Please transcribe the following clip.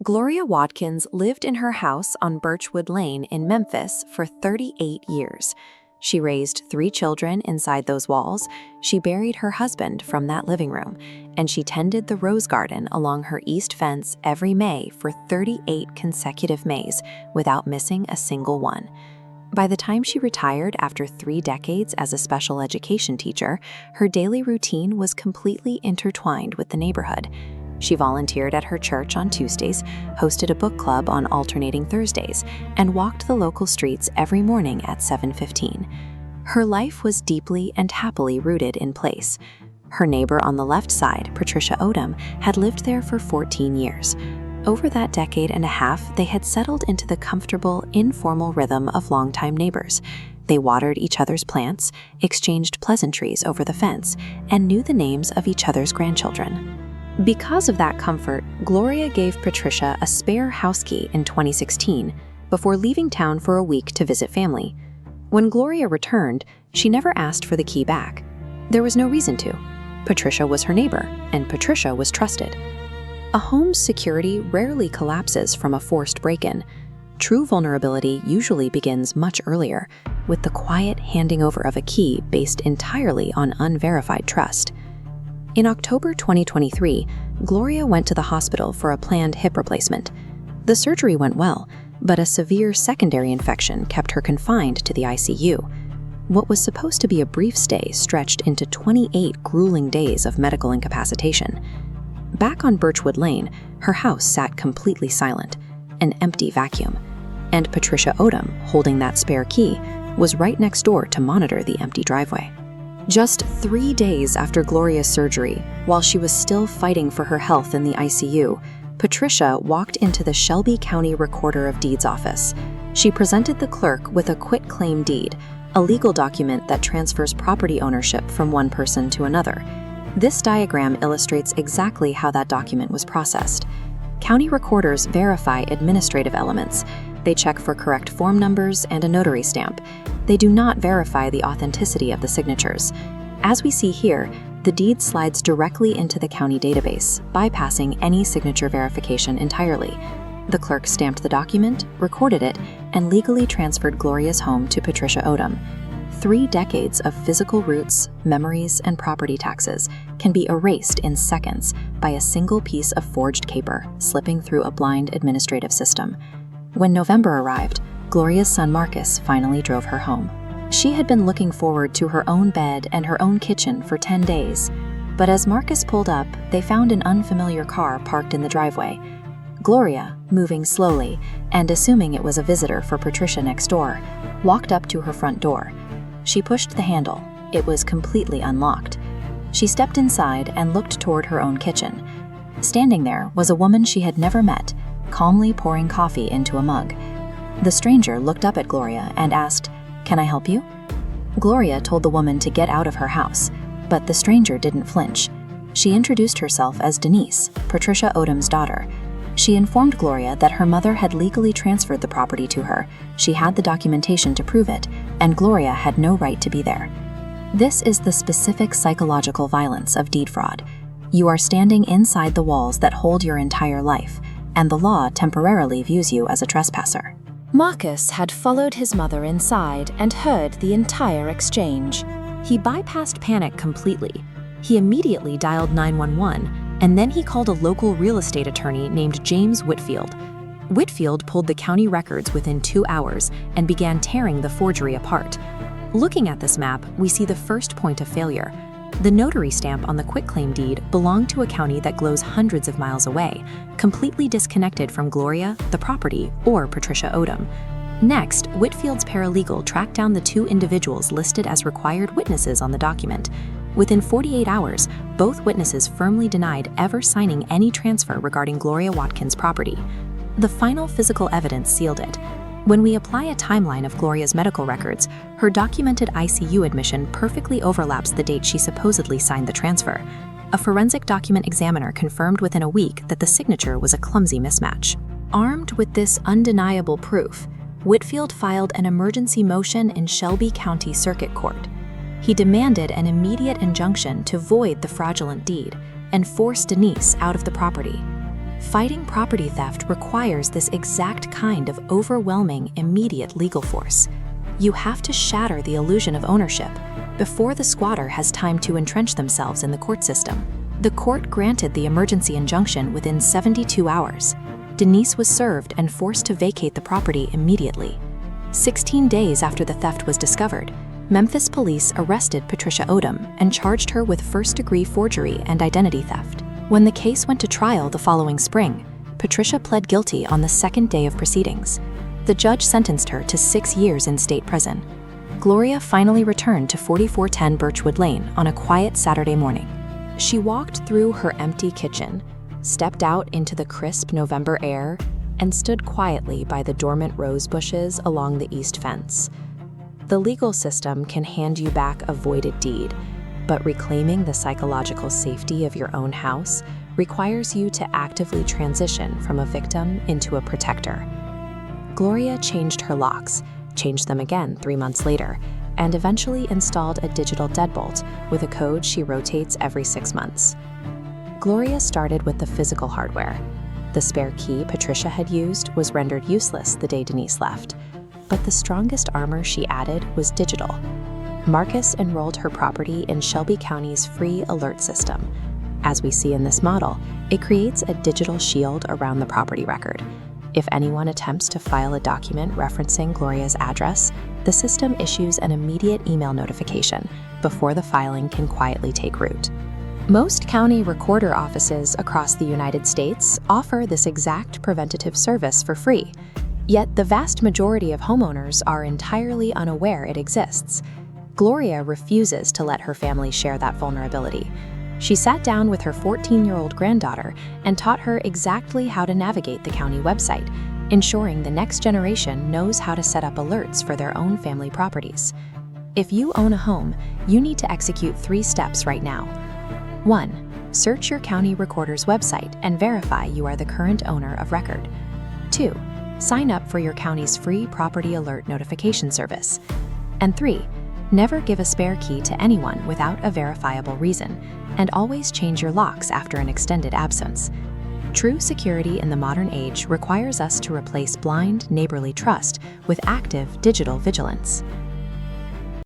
Gloria Watkins lived in her house on Birchwood Lane in Memphis for 38 years. She raised 3 children inside those walls, she buried her husband from that living room, and she tended the rose garden along her east fence every May for 38 consecutive Mays without missing a single one. By the time she retired after 3 decades as a special education teacher, her daily routine was completely intertwined with the neighborhood. She volunteered at her church on Tuesdays, hosted a book club on alternating Thursdays, and walked the local streets every morning at 7:15. Her life was deeply and happily rooted in place. Her neighbor on the left side, Patricia Odom, had lived there for 14 years. Over that decade and a half, they had settled into the comfortable, informal rhythm of longtime neighbors. They watered each other's plants, exchanged pleasantries over the fence, and knew the names of each other's grandchildren. Because of that comfort, Gloria gave Patricia a spare house key in 2016 before leaving town for a week to visit family. When Gloria returned, she never asked for the key back. There was no reason to. Patricia was her neighbor, and Patricia was trusted. A home's security rarely collapses from a forced break-in. True vulnerability usually begins much earlier, with the quiet handing over of a key based entirely on unverified trust. In October 2023, Gloria went to the hospital for a planned hip replacement. The surgery went well, but a severe secondary infection kept her confined to the ICU. What was supposed to be a brief stay stretched into 28 grueling days of medical incapacitation. Back on Birchwood Lane, her house sat completely silent, an empty vacuum. And Patricia Odom, holding that spare key, was right next door to monitor the empty driveway. Just 3 days after Gloria's surgery, while she was still fighting for her health in the ICU, Patricia walked into the Shelby County Recorder of Deeds office. She presented the clerk with a quitclaim deed, a legal document that transfers property ownership from one person to another. This diagram illustrates exactly how that document was processed. County recorders verify administrative elements. They check for correct form numbers and a notary stamp. They do not verify the authenticity of the signatures. As we see here, the deed slides directly into the county database, bypassing any signature verification entirely. The clerk stamped the document, recorded it, and legally transferred Gloria's home to Patricia Odom. 3 decades of physical roots, memories, and property taxes can be erased in seconds by a single piece of forged paper slipping through a blind administrative system. When November arrived, Gloria's son Marcus finally drove her home. She had been looking forward to her own bed and her own kitchen for 10 days, but as Marcus pulled up, they found an unfamiliar car parked in the driveway. Gloria, moving slowly, and assuming it was a visitor for Patricia next door, walked up to her front door. She pushed the handle. It was completely unlocked. She stepped inside and looked toward her own kitchen. Standing there was a woman she had never met, calmly pouring coffee into a mug. The stranger looked up at Gloria and asked, "Can I help you?" Gloria told the woman to get out of her house, but the stranger didn't flinch. She introduced herself as Denise, Patricia Odom's daughter. She informed Gloria that her mother had legally transferred the property to her, she had the documentation to prove it, and Gloria had no right to be there. This is the specific psychological violence of deed fraud. You are standing inside the walls that hold your entire life, and the law temporarily views you as a trespasser. Marcus had followed his mother inside and heard the entire exchange. He bypassed panic completely. He immediately dialed 911, and then he called a local real estate attorney named James Whitfield. Whitfield pulled the county records within 2 hours and began tearing the forgery apart. Looking at this map, we see the first point of failure. The notary stamp on the quitclaim deed belonged to a county that glows hundreds of miles away, completely disconnected from Gloria, the property, or Patricia Odom. Next, Whitfield's paralegal tracked down the 2 individuals listed as required witnesses on the document. Within 48 hours, both witnesses firmly denied ever signing any transfer regarding Gloria Watkins' property. The final physical evidence sealed it. When we apply a timeline of Gloria's medical records, her documented ICU admission perfectly overlaps the date she supposedly signed the transfer. A forensic document examiner confirmed within a week that the signature was a clumsy mismatch. Armed with this undeniable proof, Whitfield filed an emergency motion in Shelby County Circuit Court. He demanded an immediate injunction to void the fraudulent deed and force Denise out of the property. Fighting property theft requires this exact kind of overwhelming, immediate legal force. You have to shatter the illusion of ownership before the squatter has time to entrench themselves in the court system. The court granted the emergency injunction within 72 hours. Denise was served and forced to vacate the property immediately. 16 days after the theft was discovered, Memphis police arrested Patricia Odom and charged her with first-degree forgery and identity theft. When the case went to trial the following spring, Patricia pled guilty on the second day of proceedings. The judge sentenced her to 6 years in state prison. Gloria finally returned to 4410 Birchwood Lane on a quiet Saturday morning. She walked through her empty kitchen, stepped out into the crisp November air, and stood quietly by the dormant rose bushes along the east fence. The legal system can hand you back a voided deed, but reclaiming the psychological safety of your own house requires you to actively transition from a victim into a protector. Gloria changed her locks, changed them again 3 months later, and eventually installed a digital deadbolt with a code she rotates every 6 months. Gloria started with the physical hardware. The spare key Patricia had used was rendered useless the day Denise left, but the strongest armor she added was digital. Marcus enrolled her property in Shelby County's free alert system. As we see in this model, it creates a digital shield around the property record. If anyone attempts to file a document referencing Gloria's address, the system issues an immediate email notification before the filing can quietly take root. Most county recorder offices across the United States offer this exact preventative service for free, yet the vast majority of homeowners are entirely unaware it exists. Gloria refuses to let her family share that vulnerability. She sat down with her 14-year-old granddaughter and taught her exactly how to navigate the county website, ensuring the next generation knows how to set up alerts for their own family properties. If you own a home, you need to execute 3 steps right now. 1. Search your county recorder's website and verify you are the current owner of record. 2. Sign up for your county's free property alert notification service. And 3. Never give a spare key to anyone without a verifiable reason, and always change your locks after an extended absence. True security in the modern age requires us to replace blind, neighborly trust with active digital vigilance.